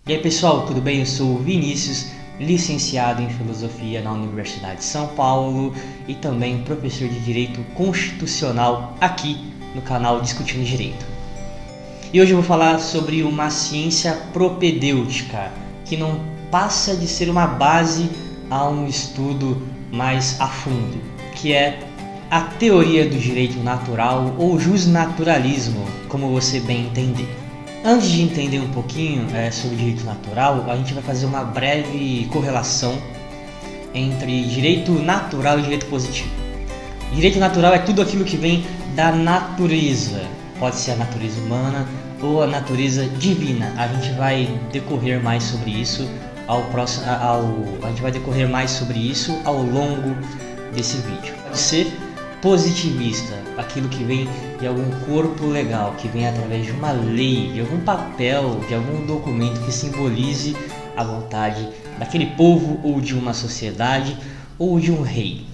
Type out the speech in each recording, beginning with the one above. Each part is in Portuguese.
E aí pessoal, tudo bem? Eu sou o Vinícius, licenciado em Filosofia na Universidade de São Paulo e também professor de Direito Constitucional aqui no canal Discutindo Direito. E hoje eu vou falar sobre uma ciência propedêutica, que não passa de ser uma base a um estudo mais a fundo, que é a teoria do direito natural ou justnaturalismo, como você bem entender. Antes de entender um pouquinho sobre direito natural, a gente vai fazer uma breve correlação entre direito natural e direito positivo. Direito natural é tudo aquilo que vem da natureza, pode ser a natureza humana ou a natureza divina. A gente vai decorrer mais sobre isso ao longo desse vídeo. Pode ser positivista, aquilo que vem de algum corpo legal, que vem através de uma lei, de algum papel, de algum documento que simbolize a vontade daquele povo ou de uma sociedade ou de um rei.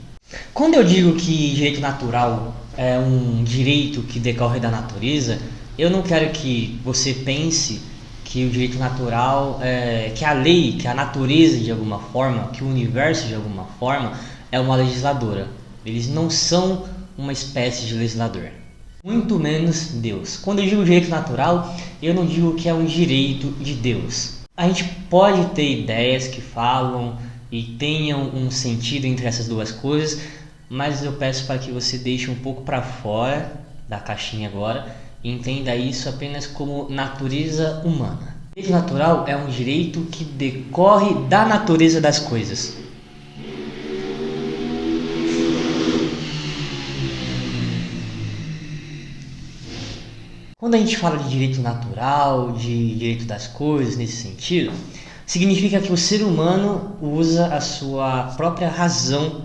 Quando eu digo que direito natural é um direito que decorre da natureza, eu não quero que você pense que o direito natural, que a lei, que a natureza de alguma forma, que o universo de alguma forma é uma legisladora. Eles não são uma espécie de legislador, muito menos Deus. Quando eu digo direito natural, eu não digo que é um direito de Deus. A gente pode ter ideias que falam e tenham um sentido entre essas duas coisas, mas eu peço para que você deixe um pouco para fora da caixinha agora e entenda isso apenas como natureza humana. O direito natural é um direito que decorre da natureza das coisas. Quando a gente fala de direito natural, de direito das coisas nesse sentido, significa que o ser humano usa a sua própria razão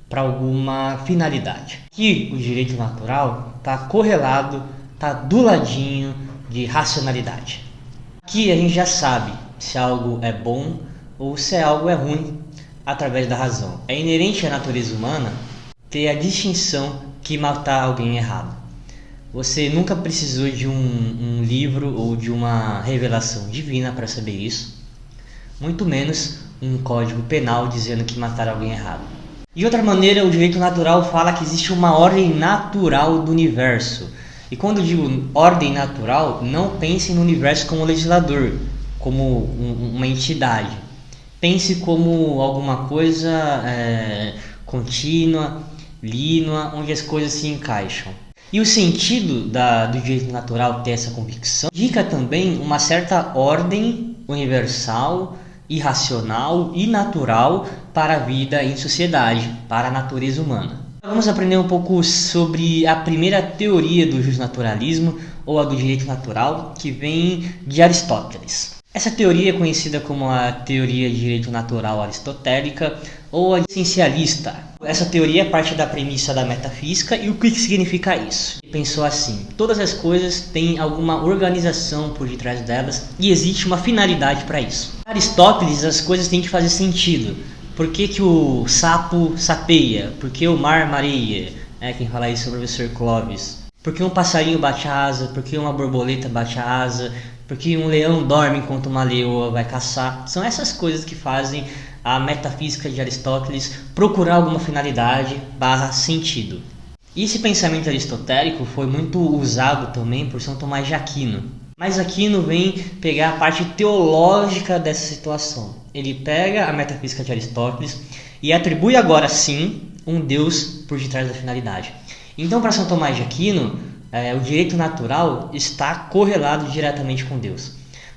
para alguma finalidade. Que o direito natural está correlado, está do ladinho de racionalidade. Aqui a gente já sabe se algo é bom ou se algo é ruim através da razão. É inerente à natureza humana ter a distinção que matar alguém errado. Você nunca precisou de um livro ou de uma revelação divina para saber isso, muito menos um código penal dizendo que matar alguém errado. De outra maneira, o direito natural fala que existe uma ordem natural do universo. E quando eu digo ordem natural, não pense no universo como legislador, como uma entidade. Pense como alguma coisa contínua, línea, onde as coisas se encaixam. E o sentido do direito natural ter essa convicção indica também uma certa ordem universal, irracional e natural para a vida em sociedade, para a natureza humana. Vamos aprender um pouco sobre a primeira teoria do justnaturalismo ou a do direito natural, que vem de Aristóteles. Essa teoria é conhecida como a teoria de direito natural aristotélica ou a essencialista. Essa teoria parte da premissa da metafísica. E o que significa isso? Ele pensou assim: todas as coisas têm alguma organização por detrás delas e existe uma finalidade para isso. Para Aristóteles, as coisas têm que fazer sentido. Por que o sapo sapeia? Por que o mar mareia? Quem fala isso é o professor Clóvis. Por que um passarinho bate a asa? Por que uma borboleta bate a asa? Por que um leão dorme enquanto uma leoa vai caçar? São essas coisas que fazem a metafísica de Aristóteles procurar alguma finalidade / sentido. E esse pensamento aristotélico foi muito usado também por São Tomás de Aquino. Mas Aquino vem pegar a parte teológica dessa situação. Ele pega a metafísica de Aristóteles e atribui agora sim um Deus por detrás da finalidade. Então, para São Tomás de Aquino, o direito natural está correlado diretamente com Deus,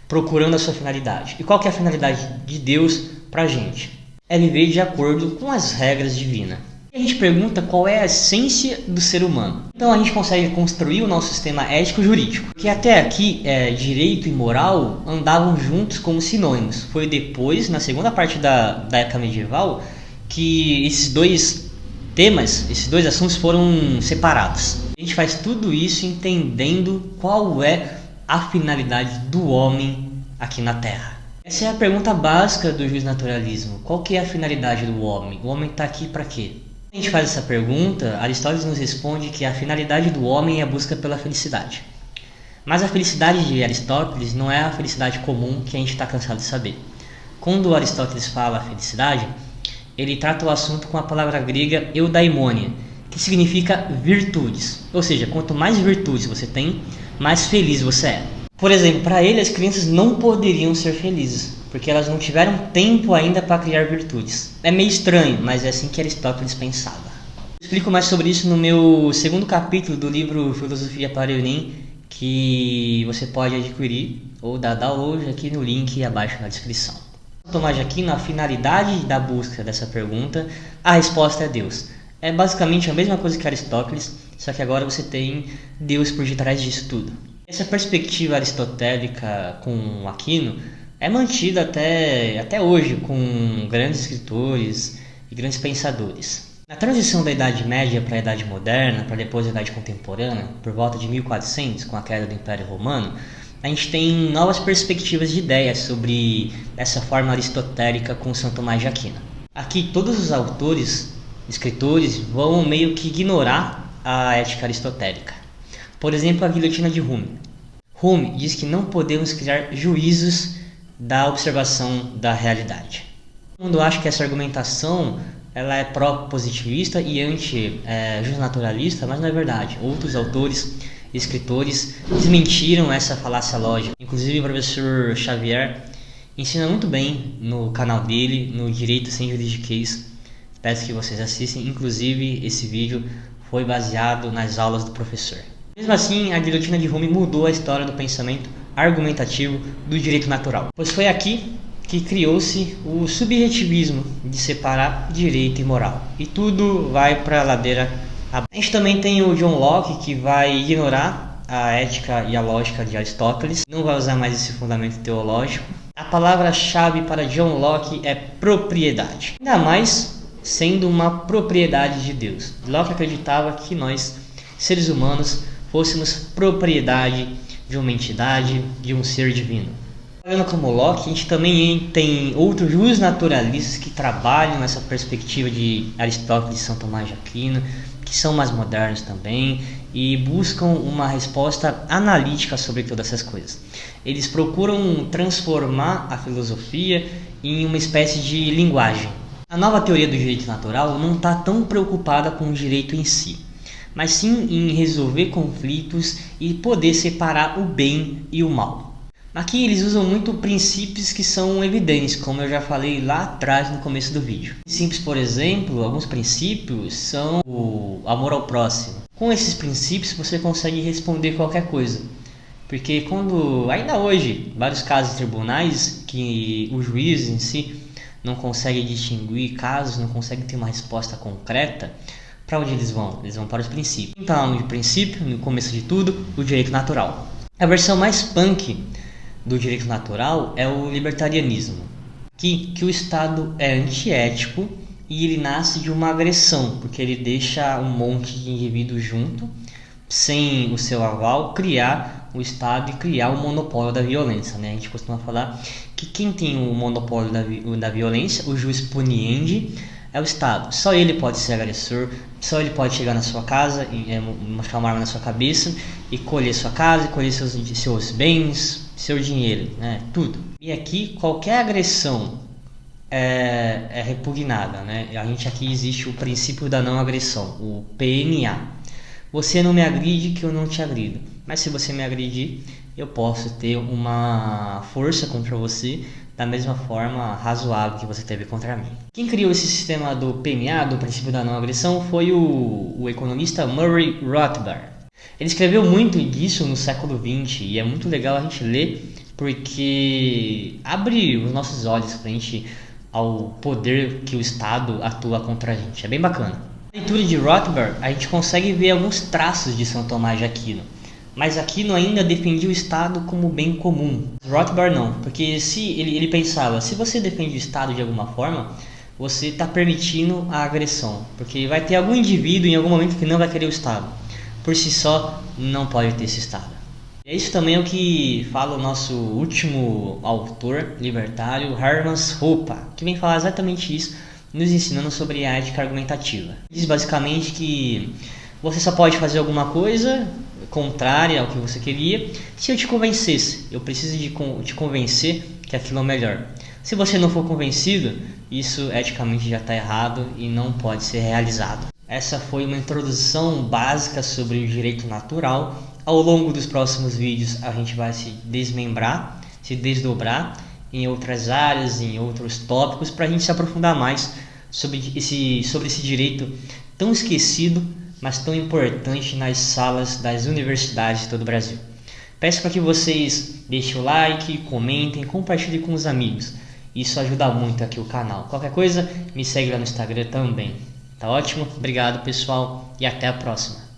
procurando a sua finalidade. E qual que é a finalidade de Deus para a gente? É viver de acordo com as regras divinas. E a gente pergunta qual é a essência do ser humano. Então a gente consegue construir o nosso sistema ético-jurídico, que até aqui direito e moral andavam juntos como sinônimos. Foi depois, na segunda parte da época medieval, que esses dois temas, esses dois assuntos foram separados. A gente faz tudo isso entendendo qual é a finalidade do homem aqui na Terra. Essa é a pergunta básica do justnaturalismo. Qual que é a finalidade do homem? O homem está aqui para quê? Quando a gente faz essa pergunta, Aristóteles nos responde que a finalidade do homem é a busca pela felicidade. Mas a felicidade de Aristóteles não é a felicidade comum que a gente está cansado de saber. Quando Aristóteles fala felicidade, ele trata o assunto com a palavra grega eudaimonia, que significa virtudes. Ou seja, quanto mais virtudes você tem, mais feliz você é. Por exemplo, para ele as crianças não poderiam ser felizes, porque elas não tiveram tempo ainda para criar virtudes. É meio estranho, mas é assim que Aristóteles pensava. Eu explico mais sobre isso no meu segundo capítulo do livro Filosofia para o Enem, que você pode adquirir ou dar download aqui no link abaixo na descrição. Tomás de Aquino, a finalidade da busca dessa pergunta, a resposta é Deus. É basicamente a mesma coisa que Aristóteles, só que agora você tem Deus por detrás disso tudo. Essa perspectiva aristotélica com Aquino é mantida até hoje com grandes escritores e grandes pensadores. Na transição da Idade Média para a Idade Moderna, para depois da Idade Contemporânea, por volta de 1400, com a queda do Império Romano, a gente tem novas perspectivas de ideias sobre essa forma aristotélica com São Tomás de Aquino. Aqui todos os autores, escritores, vão meio que ignorar a ética aristotélica. Por exemplo, a guilhotina de Hume. Hume diz que não podemos criar juízos da observação da realidade. Todo mundo acha que essa argumentação ela é pró-positivista e anti-justnaturalista, mas não é verdade. Outros autores e escritores desmentiram essa falácia lógica. Inclusive o professor Xavier ensina muito bem no canal dele, no Direito Sem Juridiquês. Peço que vocês assistem. Inclusive esse vídeo foi baseado nas aulas do professor. Mesmo assim, a guilhotina de Hume mudou a história do pensamento argumentativo do direito natural, pois foi aqui que criou-se o subjetivismo de separar direito e moral. E tudo vai para a ladeira abaixo. A gente também tem o John Locke, que vai ignorar a ética e a lógica de Aristóteles, não vai usar mais esse fundamento teológico. A palavra-chave para John Locke é propriedade, ainda mais sendo uma propriedade de Deus. Locke acreditava que nós, seres humanos, fôssemos propriedade de uma entidade, de um ser divino. Olhando como Locke, a gente também tem outros justnaturalistas que trabalham nessa perspectiva de Aristóteles e São Tomás de Aquino, que são mais modernos também e buscam uma resposta analítica sobre todas essas coisas. Eles procuram transformar a filosofia em uma espécie de linguagem. A nova teoria do direito natural não está tão preocupada com o direito em si, mas sim em resolver conflitos e poder separar o bem e o mal. Aqui eles usam muito princípios que são evidentes, como eu já falei lá atrás no começo do vídeo. Princípios, por exemplo, alguns princípios são o amor ao próximo. Com esses princípios você consegue responder qualquer coisa. Porque ainda hoje, vários casos de tribunais que o juiz em si não consegue distinguir casos, não consegue ter uma resposta concreta, para onde eles vão? Eles vão para os princípios. Então, de princípio, no começo de tudo, o direito natural. A versão mais punk do direito natural é o libertarianismo, que o Estado é antiético e ele nasce de uma agressão, porque ele deixa um monte de indivíduos junto, sem o seu aval, criar o Estado e criar o monopólio da violência, né? A gente costuma falar que quem tem o monopólio da violência, o jus puniendi, é o Estado. Só ele pode ser agressor, só ele pode chegar na sua casa e mostrar uma arma na sua cabeça e colher sua casa, e colher seus bens, seu dinheiro, né? Tudo. E aqui qualquer agressão é repugnada, né? A gente aqui existe o princípio da não agressão, o PNA. Você não me agride que eu não te agrido, mas se você me agredir, eu posso ter uma força contra você da mesma forma razoável que você teve contra mim. Quem criou esse sistema do PNA, do princípio da não agressão, foi o economista Murray Rothbard. Ele escreveu muito disso no século XX e é muito legal a gente ler porque abre os nossos olhos frente ao poder que o Estado atua contra a gente. É bem bacana. Na leitura de Rothbard, a gente consegue ver alguns traços de São Tomás de Aquino. Mas Aquino ainda defendia o Estado como bem comum. Rothbard não, porque ele pensava, se você defende o Estado de alguma forma, você está permitindo a agressão. Porque vai ter algum indivíduo em algum momento que não vai querer o Estado. Por si só, não pode ter esse Estado. E isso também é o que fala o nosso último autor libertário, Hermann Hoppe, que vem falar exatamente isso, nos ensinando sobre a ética argumentativa. Diz basicamente que você só pode fazer alguma coisa contrária ao que você queria, se eu te convencesse. Eu preciso de te convencer que aquilo é o melhor. Se você não for convencido, isso eticamente já está errado e não pode ser realizado. Essa foi uma introdução básica sobre o direito natural. Ao longo dos próximos vídeos a gente vai se desmembrar, se desdobrar em outras áreas, em outros tópicos, para a gente se aprofundar mais sobre esse direito tão esquecido, mas tão importante nas salas das universidades de todo o Brasil. Peço para que vocês deixem o like, comentem, compartilhem com os amigos. Isso ajuda muito aqui o canal. Qualquer coisa, me segue lá no Instagram também. Tá ótimo? Obrigado, pessoal, e até a próxima.